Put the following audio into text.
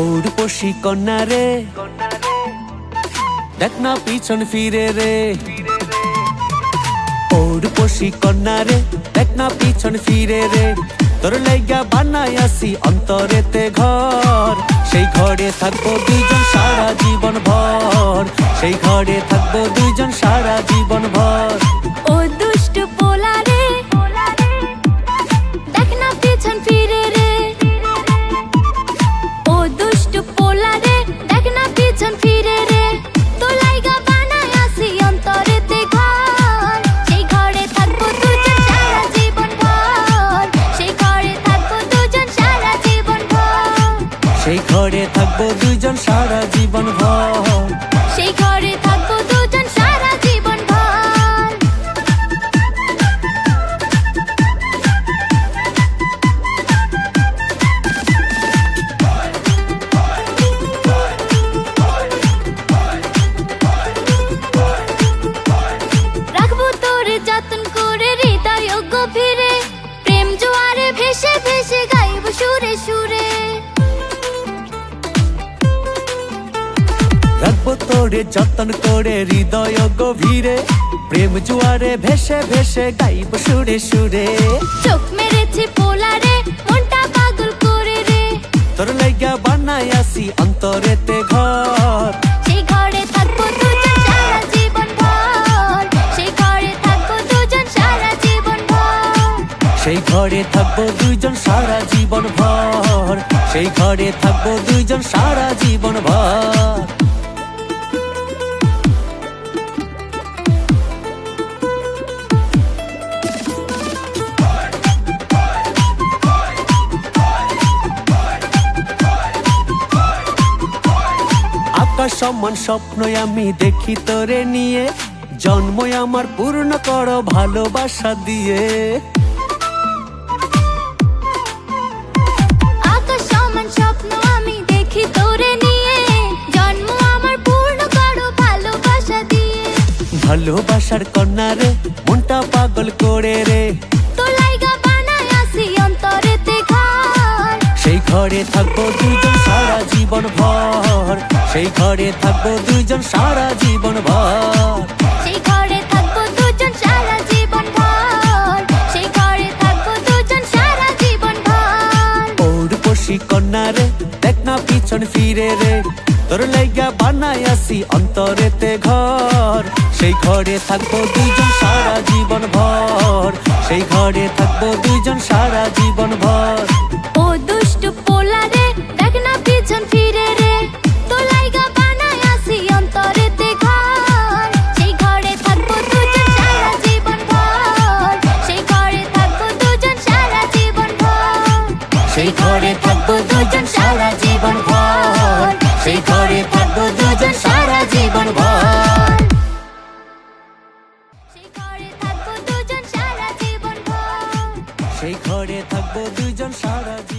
পৌরপসী কন্যা রে, দেখ না পিছন ফিরে রে। পৌরপসী কন্যা রে, দেখ না পিছন ফিরে রে। তোর লাইগা বানাই আসি অন্তরেতে ঘর, সেই ঘরে থাকবো দুইজন সারা জীবন ভর, সেই ঘরে থাকবো দুইজন সারা জীবন ভর। ও দুষ্টু পোলা রে, দেখ না পিছন ফিরে রে। ও দুষ্টু পোলা রে, দেখ না পিছন ফিরে রে। তোর লাইগা বানাই আসি অন্তরেতে ঘর, সেই ঘরে থাকবো দুজন সারা জীবন ভর, সেই ঘরে থাকবো দুজন সারা জীবন ভর। সেই ঘরে থাকবো দুইজন সারা জীবন ভর, সেই ঘরে থাকবো দুজন সারা জীবন ভর। রাখবো তোরে যত্ন করে হৃদয় গভীরে, প্রেম জোয়ারে ভেসে ভেসে গাইব সুরে সুরে। রাখবো তোরে যতন করে হৃদয় গভীরে, প্রেম জোয়ারে ভেসে ভেসে গাইব সুরে সুরে। চোখ মেরেছি পোলারে, মনটা পাগল করে রে। তোর লাইগা বানাই আসি অন্তরেতে ঘর, সেই ঘরে থাকবো দুজন সারা জীবন ভর, সেই ঘরে থাকবো দুজন সারা জীবন ভর। সেই ঘরে থাকবো দুইজন সারা জীবন ভর, সেই ঘরে থাকবো দুইজন সারা জীবন ভর। আকাশ সমান স্বপ্ন আমি দেখি তোরে নিয়ে, জন্মই আমার পূর্ণ করো ভালোবাসা দিয়ে। আকাশ সমান স্বপ্ন আমি দেখি তোরে নিয়ে, জন্ম আমার পূর্ণ করো ভালোবাসা দিয়ে। ভালোবাসার কন্যা রে, মনটা পাগল করে রে। তোর লাইগা বানাই আসি অন্তরেতে ঘর, সেই ঘরে থাকবো দুইজন সারা জীবন ভর, সেই ঘরে থাকবো দুইজন সারা জীবন ভর। সেই ঘরে থাকবো দুজন সারা জীবন ভর, সেই ঘরে থাকবো দুজন সারা জীবন ভর। পৌরপসী কন্যা রে, দেখ না পিছন ফিরে রে। তোর লাইগা বানাই আসি অন্তরেতে ঘর, সেই ঘরে থাকবো দুইজন সারা জীবন ভর, সেই ঘরে থাকবো দুইজন সারা জীবন ভর। ও দুষ্টু পোলা রে, দেখ না পিছন ফিরে রে। তোর লাইগা বানাই আসি অন্তরেতে ঘর, সেই ঘরে থাকবো দুজন সারা জীবন ভর, সেই ঘরে থাকবো দুজন সারা জীবন ভর। সেই ঘরে থাকবো দুজন সারা জীবন ভর, সেই ঘরে থাকবো দুজন সারা জীবন ভর। সেই ঘরে থাকবো দুজন সারা জীবন ভর, সেই ঘরে থাকবো দুজন সারা জীবন।